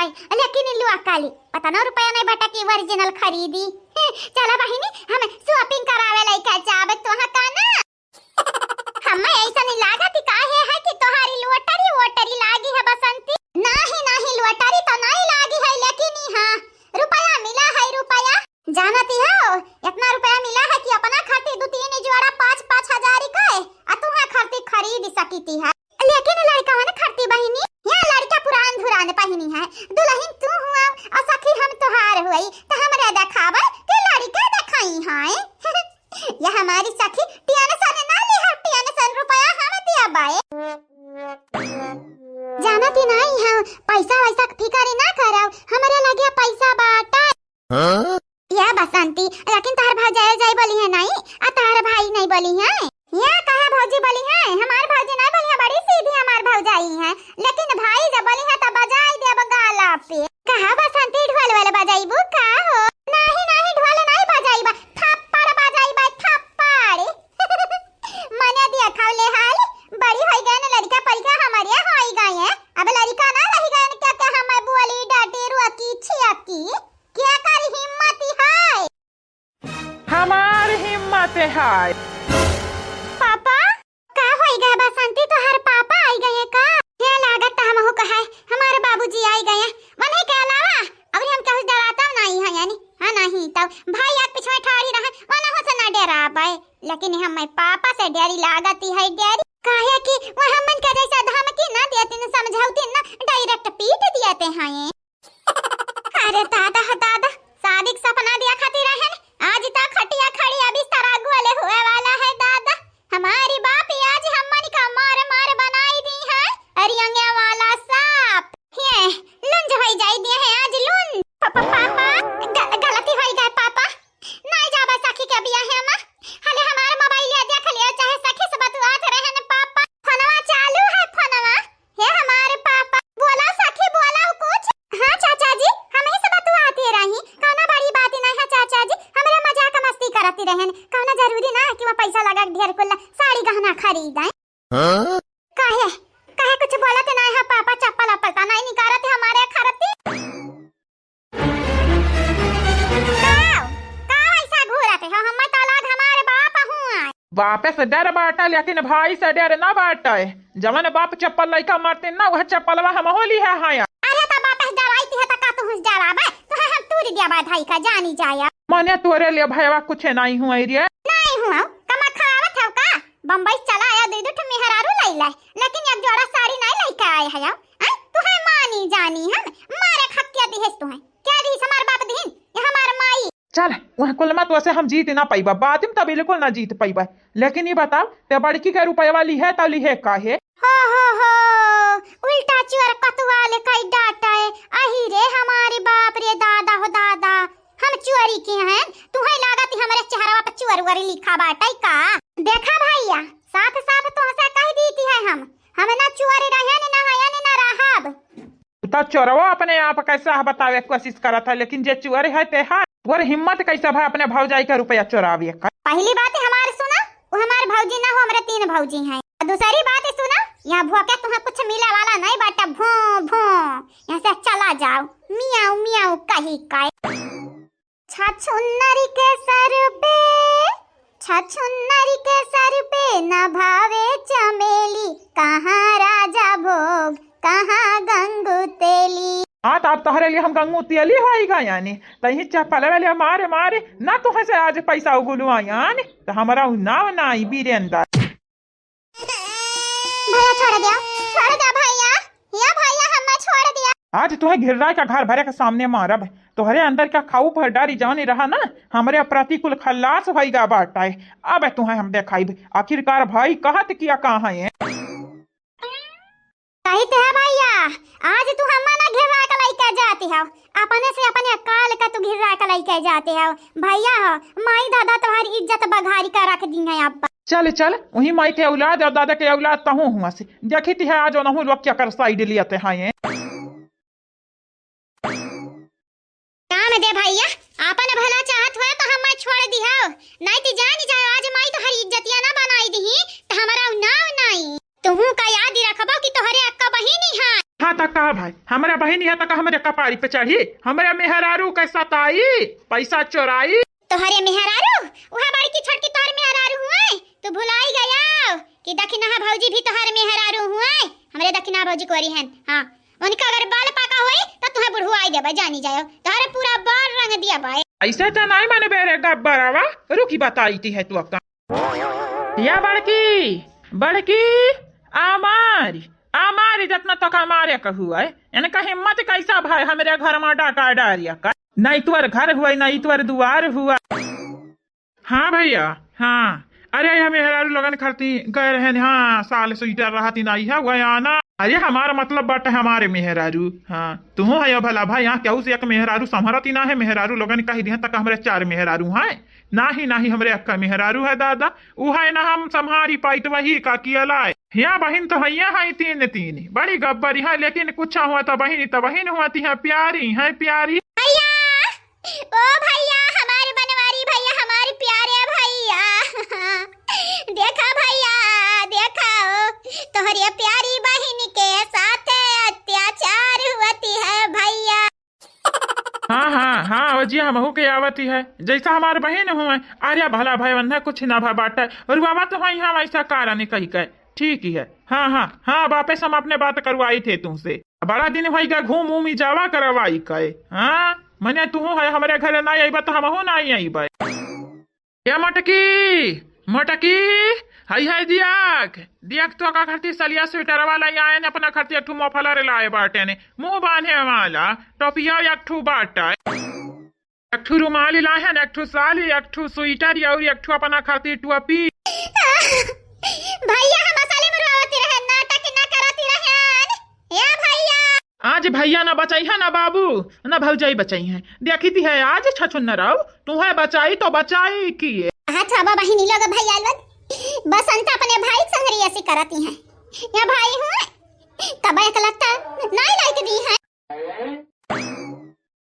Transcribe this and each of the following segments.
है, लेकिन लुआ काली पता ना रुपया नहीं बटा की ओरिजिनल खरीदी। चला बहिनी हम शॉपिंग करावे लइका जाबे तोहा का ना। हमें ऐसा नहीं लागत काहे है कि तोहारी लोटरी वोटरी लागी है बसंती। नहीं लोटरी तो नहीं लागी है, लेकिन हां रुपया मिला है। रुपया जानती हो इतना रुपया मिला है कि अपना खातिर दो तीन जोड़ा 5-5 हजार का है आ तुहा खातिर खरीद सकती है। लेकिन लड़का ने खरती बहिनी या लड़का पुरान धुरान पहिनी है। दुल्हन तू हुआ और सखी हम तोहार हुई तो हमरे देखावे के लड़का देखाई है। यह हमारी सखी टियानसन ना ले है, टियानसन रुपया हम दिया बाए। जानती नहीं है पैसा वैसा फिकर ना करो, हमरे लगे पैसा बाटा। हां या बसंती लेकिन तार भाई जाय बोली है नहीं आ तार भाई नहीं बोली है। या कहा भौजी बोली है, हमार भौजी नहीं बोली है, बड़ी सीधी हमार भौजाई है। लेकिन भाई जब बोली है तब बजाई देब गाला पे। कहा बसंती ढोल वाले बजाईबू का हो? नहीं ढोल नहीं बजाईबा, थप्पड़ बजाईबा थप्पड़। मने दिया खावले हाल बड़ी होई गए न लड़का परिका हमारे होई गए हैं। अब लड़का ना रही गए क्या क्या हम बोली डाटी रुकी छियाकी क्या कर हिम्मत है। हमार हिम्मत है। पापा का होई गए बसंती तो हर पापा आई गए का? क्या लागत हम हो कहा हमारे बाबूजी आई गए वने के अलावा अब हम क्या डराता नहीं है यानी। हां नहीं तब भाई आप पीछे ठाड़ी रहे वना हो से ना डराबे, लेकिन हम पापा से डरी लागती है। डरी काहे कि वो हमन के जैसा धमकी ना देते न समझाउते ना डायरेक्ट पीट दियाते हैं। अरे दादा सादिक सपना दिया खातिर है आज तक खटिया खड़ी अभी सरागु वाले हुए वाला है। दादा हमारी बाप आज हमन का मार बनाई दी है अरियंगे वाला सांप। ये लुंज होई जाई दिए है आज लुंज। पापा गलती होई गई पापा नहीं जाबा सखी के बिया है मां। हले हमारा मोबाइल ले देख लियो चाहे सखी से बतवात रहे न पापा। फोनवा चालू है फोनवा हे हमारे पापा बोला सखी बोला कुछ। हां चाचा जी हम ही से बतवाते रही कौना बड़ी बात नहीं है चाचा जी, हमरा मजाक मस्ती करती रहन कौना जरूरी ना कि वो पैसा लगा ढेर कुल साड़ी गहना खरीदाए। हां काहे कुछ बोलते नहीं है पापा, चप्पल पता नहीं निकारते हमारे खरती का ऐसा घूरते हो। हम तो अलग हमारे बाप हुआ बापे से डर बाटा लेकिन भाई से डर ना बाटा। जवन बाप चप्पल लइका मारते ना वह चप्पलवा हम होली है। हां अरे तो बाप डराई है तो का तू डराबे तो हम तूरी दिया बाधाई का जानी जाया। मने तोरे लिए भैया कुछ नहीं हुआ रे। नहीं हुआ कमा खावत हो का बम्बई चला आया दे दो मेहरारू लैला लेकिन एक जोड़ा साड़ी नहीं लेके आए है। तू है मानी जानी हम मारे खक्किया दिहेस तू है क्या दिस हमार बाप दिहिन ये हमार माई। चल वह कुल मत वैसे हम जीत ना पाईबा, बात में तब बिल्कुल ना जीत पाईबा। लेकिन ये बताओ ते बड़की के रुपया वाली है तली है काहे? हो उल्टा चोर कतवाले कई डाटा है। अही रे हमारे बाप रे दादा हो दादा हम चोरी के हैं। तुम्हें लागत हमारे चेहरा पे चोर वरी लिखा बाटा का। देखा भैया साफ तो से कह दीती है हम ना चोरी रहे ना हया ना रहब। तो चोरवा अपने आप कैसा बतावे कोशिश करा था, लेकिन जे चोर है ते है और हिम्मत कैसा भाई अपने भौजाई का रुपया चोरावे का। पहली बात हमारे सुना वो हमारे भौजी ना हो हमारे 3 भौजी हैं। दूसरी बात सुना यहाँ भूखे तुम्हें कुछ मिला वाला नहीं बाटा भो यहाँ से चला जाओ मियाऊ मियाऊ कही काय। छछुन्नरी के सर पे न भावे चमेली कहाँ राजा भोग कहाँ गंगू तेली। हाँ तो अब तोहरे लिए हम गंगू तेली होएगा यानी तही चप्पल वाले मारे ना तुह से आज पैसा उगुलुआ यानी तो हमारा नाव नाई बीरेंद्र। भैया छोड़ दिया भैया या भैया हमें छोड़ दिया। आज तुम्हें घिर्रा का घर भरे के सामने मारब तोहरे अंदर क्या खाऊ पर डारी जाने रहा ना हमारे प्रतिकूल खल्लास होएगा बाटा है। अब तुम्हें हम दिखाई आखिरकार भाई कहत किया कहाँ है। सही तो है भैया आज तू हमारा घिर्रा का लइका जाती है अपने से अपने काल का तू घिर्रा का लइका जाते है। भैया हो माई दादा तुम्हारी इज्जत बघारी का रख दी है। अब चल वही माई के औलाद और दादा के औलाद तहु हुआ से देखी है आज नहु लोग क्या कर साइड लियाते हैं। काम दे भैया आपन भला चाहत हुआ तो हम छोड़ दिया नहीं तो जान जाओ आज माई तो हरी इज्जतिया ना बनाई दी तो हमारा नाव नहीं तुहू का याद रखबो कि तोहरे अक्का बहिनी है। हाँ तो का भाई हमारा बहन यहाँ तक हमारे कपारी पे चढ़ी, हमारे मेहरारू कैसा ताई पैसा चोराई। तोहरे मेहरारू वहां बाड़ी की छोटकी तोहर मेहरारू हुए, तू भुलाई गया कि दक्षिणा भौजी भी तोहर मेहरारू हुए। हमरे दक्षिणा भौजी कोरी हैं। हां उनका अगर बाल पाका होई तो तुम्हें बुढ़वाई देबा जानी जायो, तोहरे पूरा बाल रंग दिया भाई। ऐसे तो नहीं माने बेरे गब्बरावा, रुकी बताई थी है तू अक्का या बड़की आमारी जितना तो हमारे का हुआ है, इनका हिम्मत कैसा भाई हमारे घर में डाका डारिया का, नहीं तुअर घर हुआ नहीं तुअर दुआर हुआ। हाँ भैया हाँ, अरे हम मेहरारू लगन खरती गए रहे, हाँ साल स्वेटर रहती नहीं है वह आना। अरे हमारा मतलब बट हमारे मेहरारू, हाँ तुम है भला भाई यहाँ क्यों से एक मेहरारू संभरती ना है, मेहरारू लोगन कही दिया तक हमारे 4 मेहरारू हैं, नाही हमरे अक्का मेहरारू है दादा, वो है ना हम संभारी पाई तो वही का किया लाए। यहाँ बहन तो हैया है 3 बड़ी गब्बरी है, लेकिन कुछ हुआ तो बहन हुआती है प्यारी है प्यारी। भैया ओ भैया हमारे बनवारी भैया, हमारे प्यारे भैया देखा भैया देखा तोहरी प्यारी बहन के साथ अत्याचार होती है भैया। हाँ जी हम के आवती है जैसा हमारे बहन हुए। अरे भला भाई बंधा कुछ ना भा बाटा और बाबा तो वही हम ऐसा कारण कही कहे ठीक ही है। हाँ वापस हम अपने बात करवाई थे तुमसे, बड़ा दिन भाई का घूम उम जावा करवाई कहे। हाँ मने तू है हमारे घर ना आई तो हम नहीं आई भाई। या मटकी है दियाक तो का खरती सलिया स्वेटर वाला आए ने अपना खरती एक मोफलर लाए बाटे ने मुंह बांधे वाला टोपिया एक बाटा एक रुमाली लाए हैं, एक साली एक स्वेटर और एक अपना खरती टोपी। भैया हम मसाले में रोती रहे, नाटक ना करती रहे या भैया। आज भैया ना बचाई है ना बाबू ना भौजाई बचाई है, देखी थी है आज छछुन राव तू है बचाई तो बचाई की हाथ बाबा बहिनी लोग भैया लोग बस अंत अपने भाई संगरी ऐसी करती हैं, या भाई हुए तब एक लगता नहीं लाइक दी है।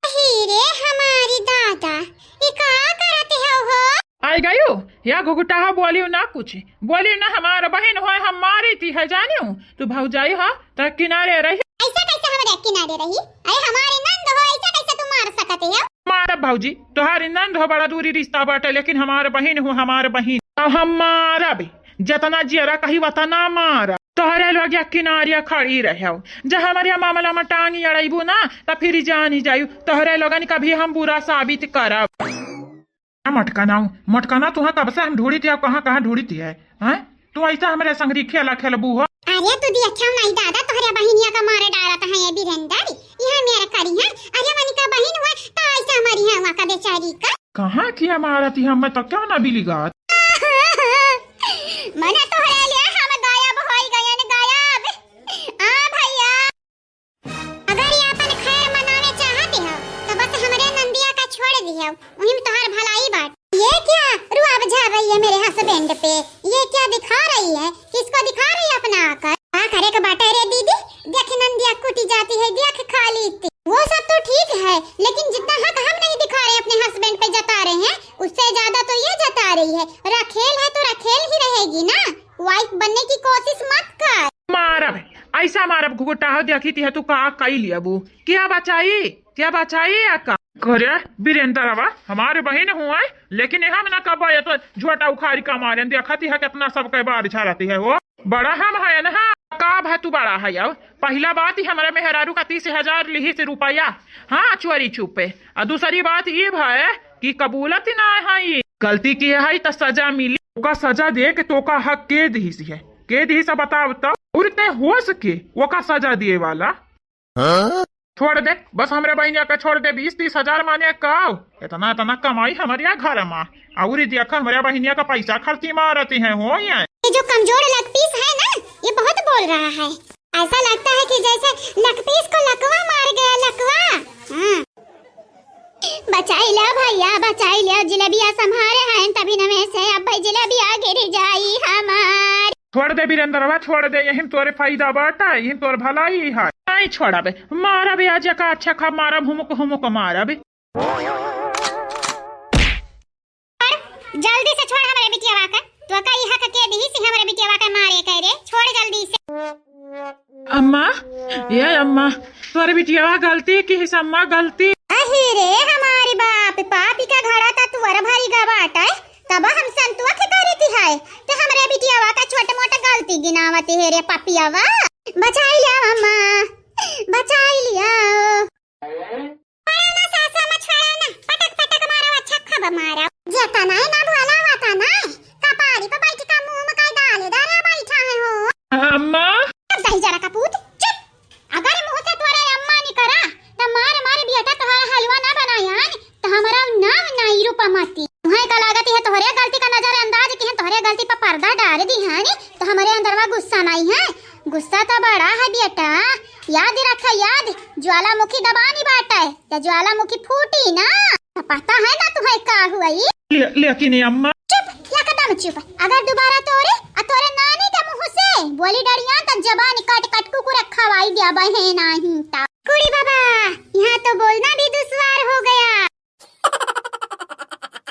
हीरे हमारी दादा ये का करते हो आई गयो या घुघुटा बोलियो ना कुछ बोलियो ना, हमारा बहन हो हम मारी थी है जानियो तू भौजाई हो तो किनारे रही। ऐसा कैसे हमारे किनारे रही, अरे हमारी नंद हो ऐसा कैसे तुम मार सकते हो। हमारा भौजी तुम्हारी नंद हो बड़ा दूरी रिश्ता बाटे, लेकिन हमारे बहन हो हमारे बहन हमारा भी जतना जियरा कही वतना मारा तोहरे लोग या किनारिया खड़ी रहे जब हमारे मामला में टांगी अड़बू ना तो फिर जान ही जायू तोहरे लोगन कभी हम बुरा साबित करब। मटकाना तुहा कब से हम ढूंढी थी, कहाँ ढूंढी थी है तू ऐसा हमारे संगरी खेलबू हो। अरे तू देखा नहीं दादा तोहरे बहनिया का मारे डाला था ये बीरंदारी यह मेरे करी है। अरे मनिका बहन हुआ तो ऐसा हमारी है वहां का बेचारी का कहाँ किया मारा थी हम तो क्या ना बिली गात मने तोहरे लिए हम गायब होई गए न गायब। भैया अगर ये अपन खैर मनाने चाहते हो तो बस हमरे नंदिया का छोड़ दियो, वहीं तोहर भलाई बात। ये क्या रुआब झा रही है मेरे हस्बैंड पे, ये क्या दिखा रही है, किसको दिखा रही है अपना आकर। क्या करे का बाटा रे दीदी, देख नंदिया कुटी जाती है देख खाली वो सब तो ठीक है, लेकिन जितना हक हम नहीं दिखा रहे अपने हस्बैंड पे जता रहे हैं उससे ज्यादा तो ये जता रही है। रखेल है तो रखेल ही रहेगी ना, वाइफ बनने की कोशिश मत कर। मारब ऐसा मारब घुघुटा देखी थी है तू का कई लिया बू क्या बचाई आका करे बीरेंद्रवा हमारे बहन हुआ है, लेकिन हम ना कब तो झोटा उखाड़ी का मारे देखती है कितना सबके बार छाती है वो बड़ा हम है ना का है तू बड़ा है अब पहला बात ही हमारे मेहरारू का 30,000 लिही से रुपया हाँ चोरी छुपे, और दूसरी बात ये है कि कबूलत ना है गलती की है तो सजा मिली, का सजा दे के तो का हक के दी है के दी से बताओ तो उतने हो सके वो का सजा दिए वाला छोड़ दे बस हमरे बहनिया का छोड़ दे 20-30,000 माने का इतना कमाई हमारे घर में और देखा हमारे बहनिया का पैसा खर्ची मारती है हो ये जो कमजोर लक पीस है ना ये बहुत बोल रहा है, ऐसा लगता है कि जैसे लक पीस को लकवा मार गया लकवा। बचाई लो भैया बचाई लो, जिलेबिया संभारे हैं तभी न में से अब भाई जिलेबिया गिर जाई हमार। छोड़ दे बीरेंद्रवा छोड़ दे, यही तोरे फायदा बाटा यही तोर भलाई है नहीं छोड़ा बे मारा बे आज का अच्छा खा मारा हुमुक मारा बे जल्दी से छोड़ हमारे बिटिया वाका तो का यहां का के दी से हमारे बिटिया वाका मारे कह रे छोड़ जल्दी से। अम्मा, ये अम्मा तोरे बिटिया गलती की हिस अम्मा गलती। अहे रे हमारी बाप पापी का घड़ा था तुअर भरी गा बाटा तब हम संतुआ के करी थी है ते हमरे बिटियावा का छोटा मोटा गलती गिनावती है रे पापियावा। बचाई लिया मम्मा, बचाई लिया। पड़ा ना सासा मछवाड़ा ना पटक पटक मारा अच्छा खब मारा जेता ना ना भोला वाता ना कपारी पे बैठ का मुंह में का डाले दाना बैठा है हो। अम्मा अब दही जरा का पूत चुप, अगर मुंह से तोरा अम्मा नहीं करा तो मार मार बेटा तोहरा हलवा ना बनाया तो हमारा नाम नहीं रूपा माती तुम्हें का लागत है तोहरे गलती का नजर अंदाज की है तोहरे गलती पर पर्दा डाल दी है तो हमारे अंदर में गुस्सा नहीं है। गुस्सा तो बड़ा है बेटा, याद रखा याद, ज्वालामुखी दबानी बाटा है तो ज्वालामुखी फूटी ना तो पता है ना तुम्हें का हुआ ये। लेकिन अम्मा चुप, एकदम चुप। अगर दोबारा तोरे नानी के मुंह से बोली डरिया तो जबान काट काट कुकुर खवाई दिया बहे नहीं ता